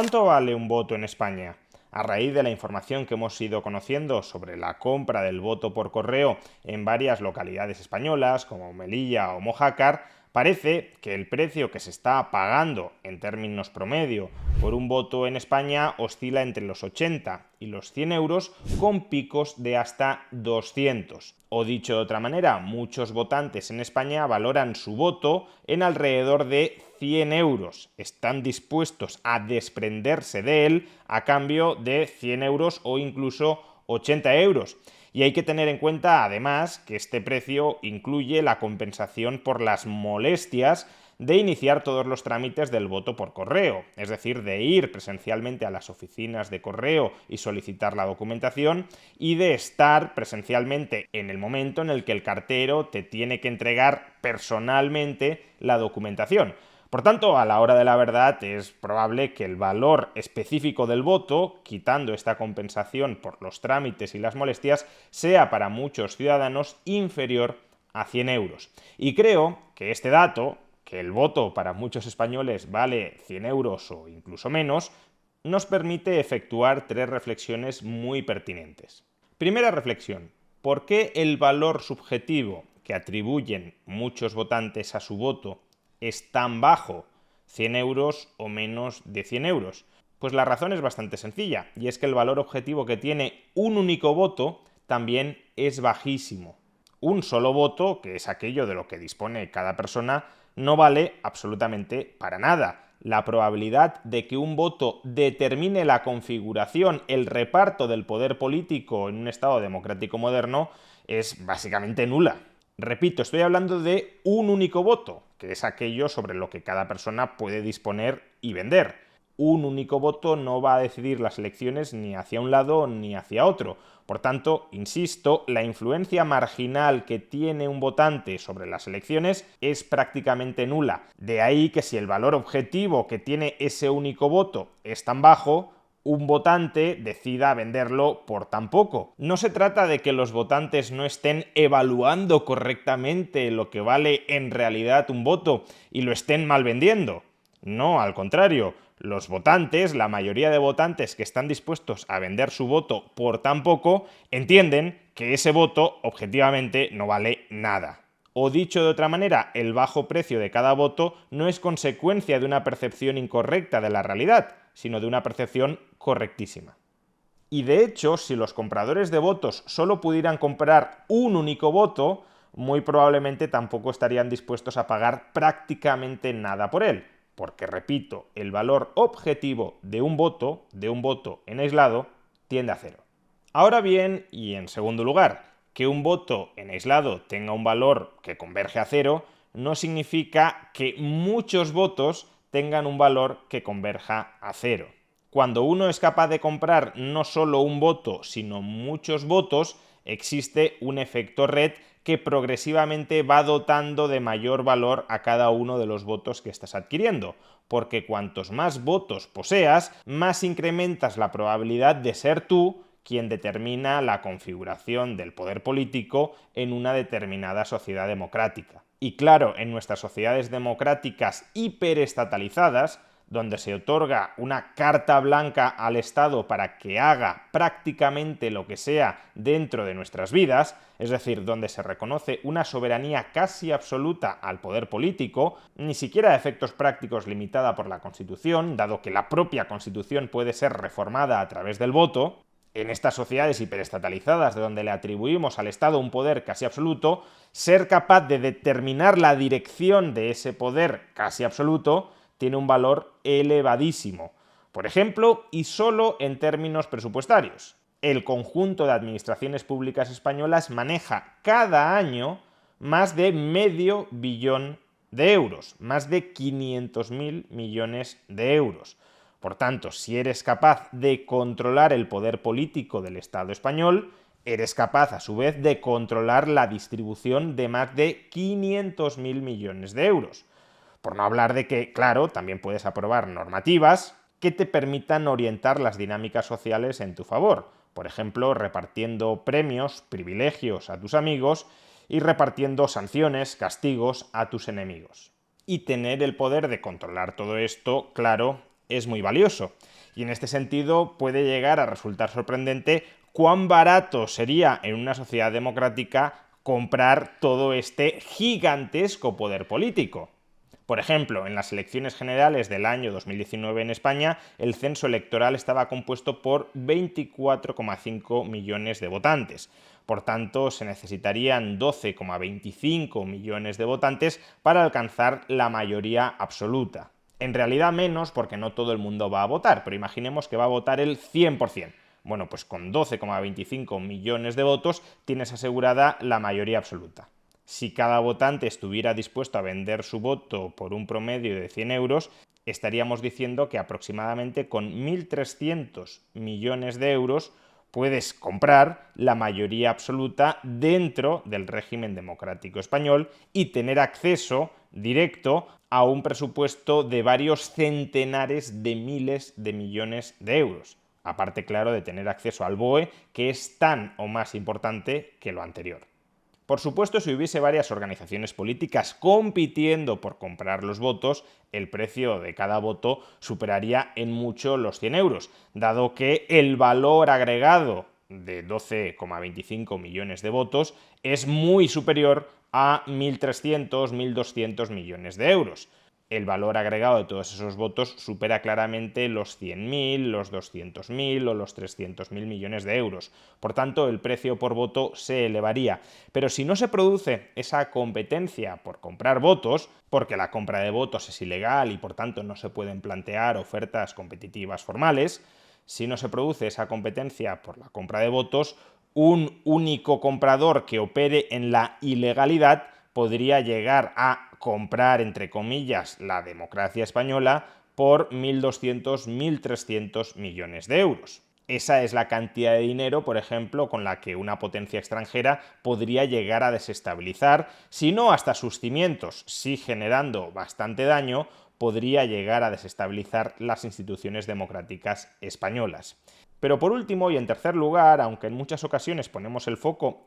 ¿Cuánto vale un voto en España? A raíz de la información que hemos ido conociendo sobre la compra del voto por correo en varias localidades españolas, como Melilla o Mojácar, parece que el precio que se está pagando en términos promedio por un voto en España oscila entre los 80 y los 100 euros, con picos de hasta 200. O dicho de otra manera, muchos votantes en España valoran su voto en alrededor de 100 euros. Están dispuestos a desprenderse de él a cambio de 100 euros o incluso 80 euros. Y hay que tener en cuenta, además, que este precio incluye la compensación por las molestias de iniciar todos los trámites del voto por correo, es decir, de ir presencialmente a las oficinas de correo y solicitar la documentación, y de estar presencialmente en el momento en el que el cartero te tiene que entregar personalmente la documentación. Por tanto, a la hora de la verdad es probable que el valor específico del voto, quitando esta compensación por los trámites y las molestias, sea para muchos ciudadanos inferior a 100 euros. Y creo que este dato, que el voto para muchos españoles vale 100 euros o incluso menos, nos permite efectuar tres reflexiones muy pertinentes. Primera reflexión: ¿por qué el valor subjetivo que atribuyen muchos votantes a su voto es tan bajo, 100 euros o menos de 100 euros? Pues la razón es bastante sencilla, y es que el valor objetivo que tiene un único voto también es bajísimo. Un solo voto, que es aquello de lo que dispone cada persona, no vale absolutamente para nada. La probabilidad de que un voto determine la configuración, el reparto del poder político en un Estado democrático moderno es básicamente nula. Repito, estoy hablando de un único voto, que es aquello sobre lo que cada persona puede disponer y vender. Un único voto no va a decidir las elecciones ni hacia un lado ni hacia otro. Por tanto, insisto, la influencia marginal que tiene un votante sobre las elecciones es prácticamente nula. De ahí que si el valor objetivo que tiene ese único voto es tan bajo, un votante decida venderlo por tan poco. No se trata de que los votantes no estén evaluando correctamente lo que vale en realidad un voto y lo estén mal vendiendo. No, al contrario, los votantes, la mayoría de votantes que están dispuestos a vender su voto por tan poco, entienden que ese voto objetivamente no vale nada. O dicho de otra manera, el bajo precio de cada voto no es consecuencia de una percepción incorrecta de la realidad, sino de una percepción correctísima. Y de hecho, si los compradores de votos solo pudieran comprar un único voto, muy probablemente tampoco estarían dispuestos a pagar prácticamente nada por él, porque, repito, el valor objetivo de un voto en aislado, tiende a cero. Ahora bien, y en segundo lugar, que un voto en aislado tenga un valor que converge a cero no significa que muchos votos tengan un valor que converja a cero. Cuando uno es capaz de comprar no solo un voto, sino muchos votos, existe un efecto red que progresivamente va dotando de mayor valor a cada uno de los votos que estás adquiriendo, porque cuantos más votos poseas, más incrementas la probabilidad de ser tú quien determina la configuración del poder político en una determinada sociedad democrática. Y claro, en nuestras sociedades democráticas hiperestatalizadas, donde se otorga una carta blanca al Estado para que haga prácticamente lo que sea dentro de nuestras vidas, es decir, donde se reconoce una soberanía casi absoluta al poder político, ni siquiera a efectos prácticos limitada por la Constitución, dado que la propia Constitución puede ser reformada a través del voto. En estas sociedades hiperestatalizadas, de donde le atribuimos al Estado un poder casi absoluto, ser capaz de determinar la dirección de ese poder casi absoluto tiene un valor elevadísimo. Por ejemplo, y solo en términos presupuestarios, el conjunto de administraciones públicas españolas maneja cada año más de medio billón de euros, más de 500.000 millones de euros. Por tanto, si eres capaz de controlar el poder político del Estado español, eres capaz a su vez de controlar la distribución de más de 500.000 millones de euros. Por no hablar de que, claro, también puedes aprobar normativas que te permitan orientar las dinámicas sociales en tu favor. Por ejemplo, repartiendo premios, privilegios a tus amigos y repartiendo sanciones, castigos a tus enemigos. Y tener el poder de controlar todo esto, claro, es muy valioso. Y en este sentido puede llegar a resultar sorprendente cuán barato sería en una sociedad democrática comprar todo este gigantesco poder político. Por ejemplo, en las elecciones generales del año 2019 en España, el censo electoral estaba compuesto por 24,5 millones de votantes. Por tanto, se necesitarían 12,25 millones de votantes para alcanzar la mayoría absoluta. En realidad menos, porque no todo el mundo va a votar, pero imaginemos que va a votar el 100%. Bueno, pues con 12,25 millones de votos tienes asegurada la mayoría absoluta. Si cada votante estuviera dispuesto a vender su voto por un promedio de 100 euros, estaríamos diciendo que aproximadamente con 1.300 millones de euros puedes comprar la mayoría absoluta dentro del régimen democrático español y tener acceso directo a un presupuesto de varios centenares de miles de millones de euros. Aparte, claro, de tener acceso al BOE, que es tan o más importante que lo anterior. Por supuesto, si hubiese varias organizaciones políticas compitiendo por comprar los votos, el precio de cada voto superaría en mucho los 100 euros, dado que el valor agregado de 12,25 millones de votos es muy superior a 1.300, 1.200 millones de euros. El valor agregado de todos esos votos supera claramente los 100.000, los 200.000 o los 300.000 millones de euros. Por tanto, el precio por voto se elevaría. Pero si no se produce esa competencia por comprar votos, porque la compra de votos es ilegal y por tanto no se pueden plantear ofertas competitivas formales, si no se produce esa competencia por la compra de votos, un único comprador que opere en la ilegalidad podría llegar a comprar, entre comillas, la democracia española por 1.200, 1.300 millones de euros. Esa es la cantidad de dinero, por ejemplo, con la que una potencia extranjera podría llegar a desestabilizar, si no hasta sus cimientos, sí generando bastante daño, podría llegar a desestabilizar las instituciones democráticas españolas. Pero por último y en tercer lugar, aunque en muchas ocasiones ponemos el foco